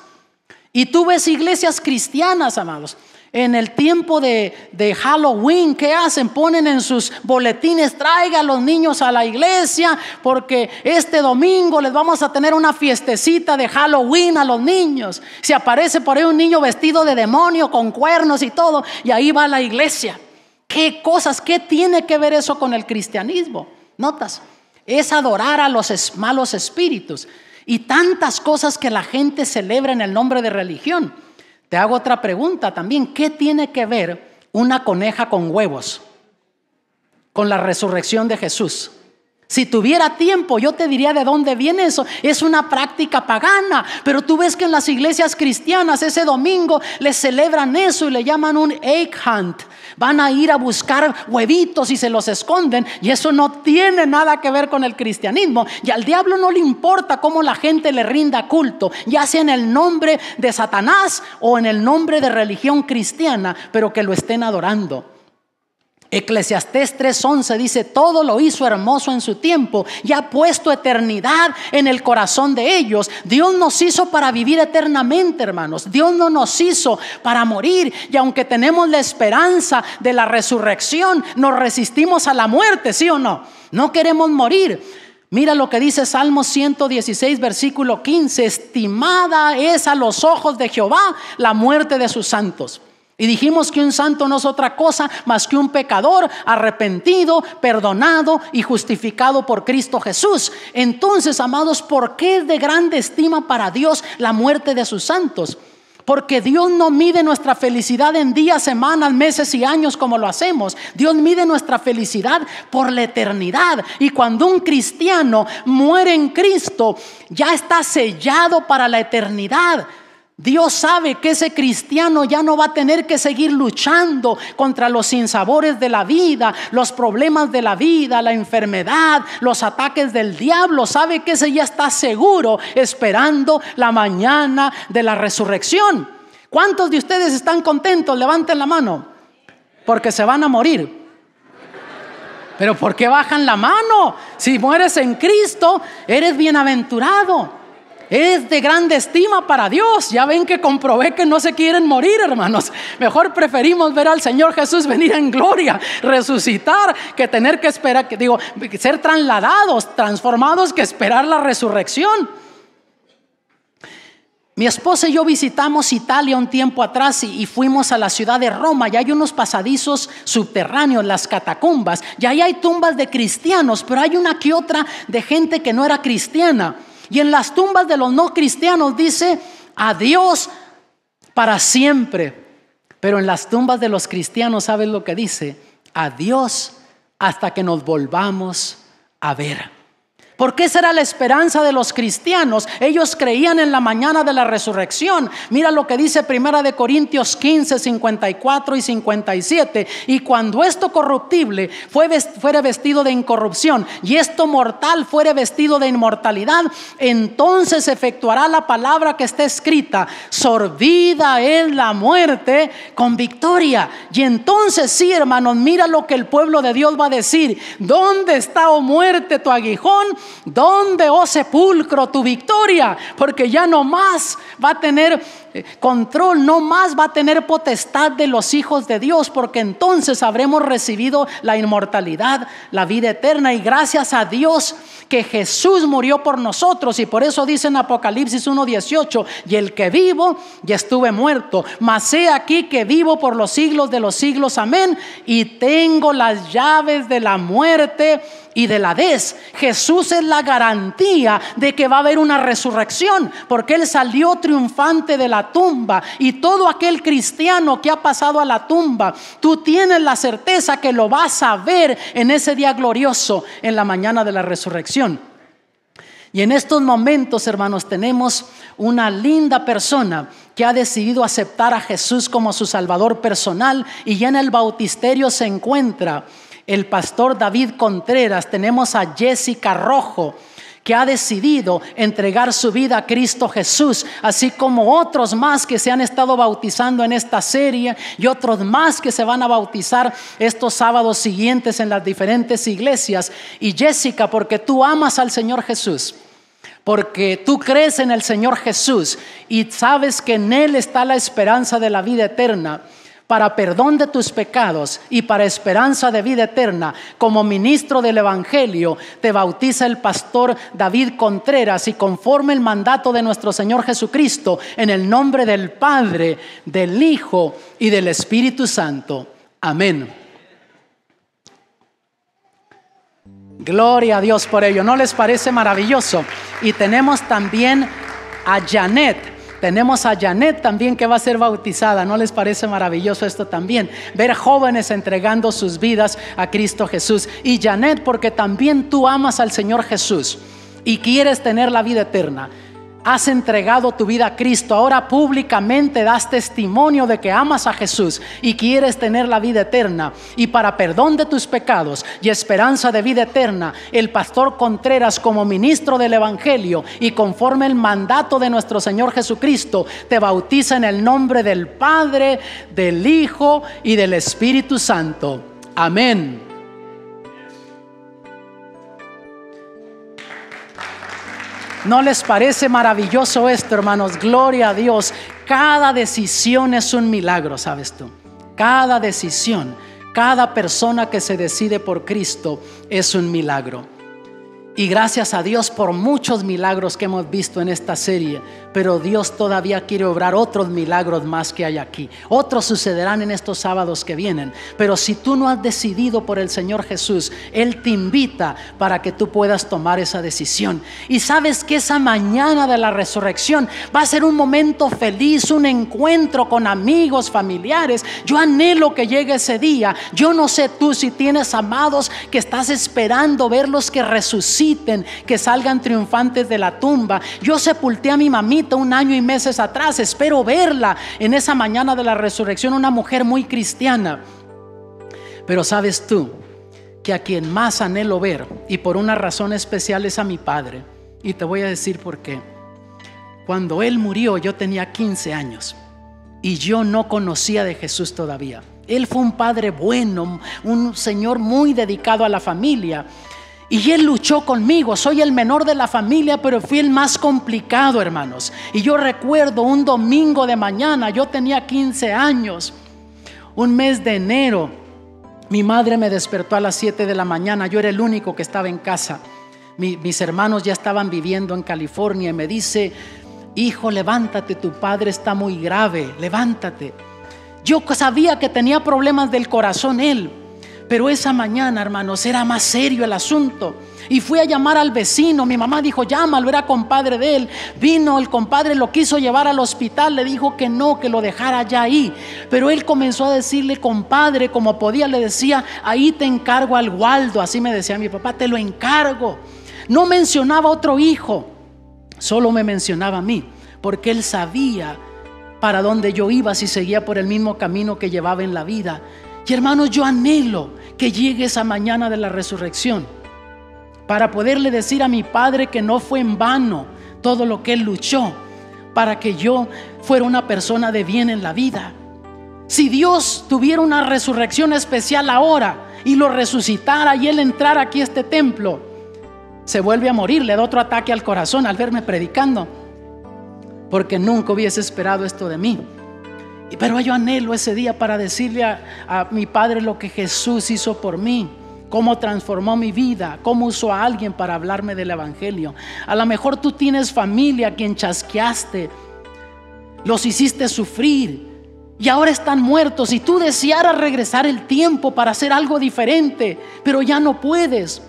Y tú ves iglesias cristianas, amados, en el tiempo de Halloween, ¿qué hacen? Ponen en sus boletines: traiga a los niños a la iglesia, porque este domingo les vamos a tener una fiestecita de Halloween a los niños. Se aparece por ahí un niño vestido de demonio con cuernos y todo, y ahí va a la iglesia. ¿Qué cosas? ¿Qué tiene que ver eso con el cristianismo? ¿Notas? Es adorar a los malos espíritus y tantas cosas que la gente celebra en el nombre de religión. Te hago otra pregunta también. ¿Qué tiene que ver una coneja con huevos con la resurrección de Jesús? Si tuviera tiempo, yo te diría de dónde viene eso. Es una práctica pagana, pero tú ves que en las iglesias cristianas ese domingo les celebran eso y le llaman un egg hunt. Van a ir a buscar huevitos y se los esconden, y eso no tiene nada que ver con el cristianismo. Y al diablo no le importa cómo la gente le rinda culto, ya sea en el nombre de Satanás o en el nombre de religión cristiana, pero que lo estén adorando. Eclesiastés 3:11 dice: todo lo hizo hermoso en su tiempo y ha puesto eternidad en el corazón de ellos. Dios nos hizo para vivir eternamente, hermanos. Dios no nos hizo para morir, y aunque tenemos la esperanza de la resurrección, nos resistimos a la muerte, ¿sí o no? No queremos morir. Mira lo que dice Salmo 116, versículo 15: estimada es a los ojos de Jehová la muerte de sus santos. Y dijimos que un santo no es otra cosa más que un pecador arrepentido, perdonado y justificado por Cristo Jesús. Entonces, amados, ¿por qué es de grande estima para Dios la muerte de sus santos? Porque Dios no mide nuestra felicidad en días, semanas, meses y años como lo hacemos. Dios mide nuestra felicidad por la eternidad. Y cuando un cristiano muere en Cristo, ya está sellado para la eternidad. Dios sabe que ese cristiano ya no va a tener que seguir luchando contra los sinsabores de la vida, los problemas de la vida, la enfermedad, los ataques del diablo. Sabe que ese ya está seguro, esperando la mañana de la resurrección. ¿Cuántos de ustedes están contentos? Levanten la mano, porque se van a morir. Pero ¿por qué bajan la mano? Si mueres en Cristo, eres bienaventurado. Es de grande estima para Dios. Ya ven que comprobé que no se quieren morir, hermanos. Mejor preferimos ver al Señor Jesús venir en gloria, resucitar, que tener que esperar, ser trasladados, transformados, que esperar la resurrección. Mi esposa y yo visitamos Italia un tiempo atrás y fuimos a la ciudad de Roma. Y hay unos pasadizos subterráneos, las catacumbas. Y ahí hay tumbas de cristianos, pero hay una que otra de gente que no era cristiana. Y en las tumbas de los no cristianos dice adiós para siempre. Pero en las tumbas de los cristianos, ¿sabes lo que dice? Adiós hasta que nos volvamos a ver. Porque esa era la esperanza de los cristianos. Ellos creían en la mañana de la resurrección. Mira lo que dice 1 Corintios 15, 54 y 57. Y cuando esto corruptible fuere vestido de incorrupción, y esto mortal fuere vestido de inmortalidad, entonces efectuará la palabra que está escrita: sorbida es la muerte con victoria. Y entonces sí, hermanos, mira lo que el pueblo de Dios va a decir: ¿dónde está, oh muerte, tu aguijón? ¿Dónde, oh sepulcro, tu victoria? Porque ya no más va a tener control, no más va a tener potestad de los hijos de Dios, porque entonces habremos recibido la inmortalidad, la vida eterna. Y gracias a Dios que Jesús murió por nosotros. Y por eso dice en Apocalipsis 1:18: y el que vivo, ya estuve muerto, mas he aquí que vivo por los siglos de los siglos, amén, y tengo las llaves de la muerte y del Hades. Jesús es la garantía de que va a haber una resurrección, porque Él salió triunfante de la tumba. Y todo aquel cristiano que ha pasado a la tumba, tú tienes la certeza que lo vas a ver en ese día glorioso, en la mañana de la resurrección. Y en estos momentos, hermanos, tenemos una linda persona que ha decidido aceptar a Jesús como su Salvador personal. Y ya en el bautisterio se encuentra el pastor David Contreras. Tenemos a Jessica Rojo, que ha decidido entregar su vida a Cristo Jesús, así como otros más que se han estado bautizando en esta serie, y otros más que se van a bautizar estos sábados siguientes en las diferentes iglesias. Y Jessica, porque tú amas al Señor Jesús, porque tú crees en el Señor Jesús y sabes que en Él está la esperanza de la vida eterna, para perdón de tus pecados y para esperanza de vida eterna, como ministro del Evangelio, te bautiza el pastor David Contreras, y conforme el mandato de nuestro Señor Jesucristo, en el nombre del Padre, del Hijo y del Espíritu Santo. Amén. Gloria a Dios por ello. ¿No les parece maravilloso? Y tenemos también a Janet. Tenemos a Janet también, que va a ser bautizada. ¿No les parece maravilloso esto también? Ver jóvenes entregando sus vidas a Cristo Jesús. Y Janet, porque también tú amas al Señor Jesús y quieres tener la vida eterna. Has entregado tu vida a Cristo. Ahora públicamente das testimonio de que amas a Jesús y quieres tener la vida eterna. Y para perdón de tus pecados y esperanza de vida eterna, el pastor Contreras, como ministro del Evangelio y conforme el mandato de nuestro Señor Jesucristo, te bautiza en el nombre del Padre, del Hijo y del Espíritu Santo. Amén. ¿No les parece maravilloso esto, hermanos? Gloria a Dios. Cada decisión es un milagro, ¿sabes tú? Cada decisión, cada persona que se decide por Cristo es un milagro. Y gracias a Dios por muchos milagros que hemos visto en esta serie, pero Dios todavía quiere obrar otros milagros más que hay aquí. Otros sucederán en estos sábados que vienen. Pero si tú no has decidido por el Señor Jesús, Él te invita para que tú puedas tomar esa decisión. Y sabes que esa mañana de la resurrección va a ser un momento feliz, un encuentro con amigos, familiares. Yo anhelo que llegue ese día. Yo no sé tú si tienes amados que estás esperando verlos que resuciten, que salgan triunfantes de la tumba. Yo sepulté a mi mamita 1 año y meses atrás. Espero verla en esa mañana de la resurrección, una mujer muy cristiana. Pero sabes tú que a quien más anhelo ver, y por una razón especial, es a mi padre. Y te voy a decir por qué. Cuando él murió yo tenía 15 años y yo no conocía de Jesús todavía. Él fue un padre bueno, un señor muy dedicado a la familia. Y él luchó conmigo. Soy el menor de la familia, pero fui el más complicado, hermanos. Y yo recuerdo un domingo de mañana, yo tenía 15 años, un mes de enero. Mi madre me despertó a las 7 de la mañana. Yo era el único que estaba en casa. Mis hermanos ya estaban viviendo en California. Y me dice: hijo, levántate, tu padre está muy grave, levántate. Yo sabía que tenía problemas del corazón él, pero esa mañana, hermanos, era más serio el asunto. Y fui a llamar al vecino. Mi mamá dijo: llámalo, era compadre de él. Vino el compadre, lo quiso llevar al hospital. Le dijo que no, que lo dejara ya ahí. Pero él comenzó a decirle compadre como podía. Le decía: ahí te encargo al Waldo. Así me decía mi papá: te lo encargo. No mencionaba a otro hijo, solo me mencionaba a mí, porque él sabía para dónde yo iba si seguía por el mismo camino que llevaba en la vida. Y hermanos, yo anhelo que llegue esa mañana de la resurrección para poderle decir a mi padre que no fue en vano todo lo que él luchó para que yo fuera una persona de bien en la vida. Si Dios tuviera una resurrección especial ahora y lo resucitara y él entrara aquí a este templo, se vuelve a morir, le da otro ataque al corazón al verme predicando, porque nunca hubiese esperado esto de mí. Pero yo anhelo ese día para decirle a mi padre lo que Jesús hizo por mí, cómo transformó mi vida, cómo usó a alguien para hablarme del evangelio. A lo mejor tú tienes familia a quien chasqueaste, los hiciste sufrir y ahora están muertos, y tú desearas regresar el tiempo para hacer algo diferente, pero ya no puedes.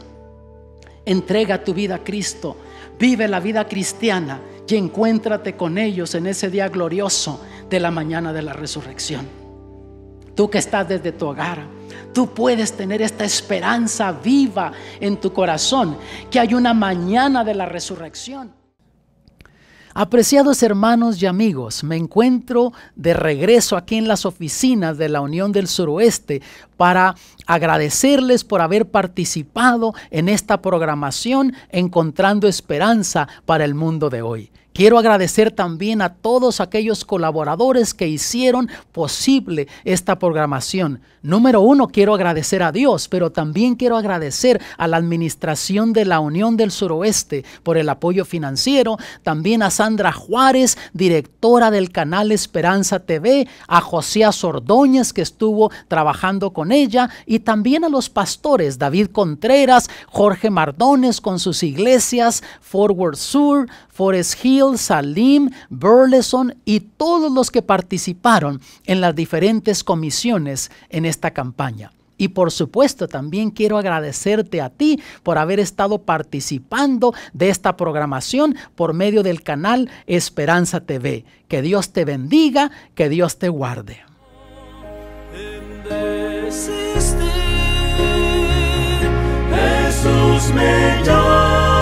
Entrega tu vida a Cristo, vive la vida cristiana y encuéntrate con ellos en ese día glorioso de la mañana de la resurrección. Tú que estás desde tu hogar, tú puedes tener esta esperanza viva en tu corazón, que hay una mañana de la resurrección. Apreciados hermanos y amigos, me encuentro de regreso aquí en las oficinas de la Unión del Suroeste para agradecerles por haber participado en esta programación Encontrando Esperanza para el Mundo de Hoy. Quiero agradecer también a todos aquellos colaboradores que hicieron posible esta programación. Número uno, quiero agradecer a Dios, pero también quiero agradecer a la administración de la Unión del Suroeste por el apoyo financiero, también a Sandra Juárez, directora del canal Esperanza TV, a Josías Ordóñez, que estuvo trabajando con ella, y también a los pastores David Contreras, Jorge Mardones con sus iglesias Forward Sur, Forest Hill, Salim, Burleson y todos los que participaron en las diferentes comisiones en esta campaña. Y por supuesto también quiero agradecerte a ti por haber estado participando de esta programación por medio del canal Esperanza TV. Que Dios te bendiga, que Dios te guarde. Jesús me llama.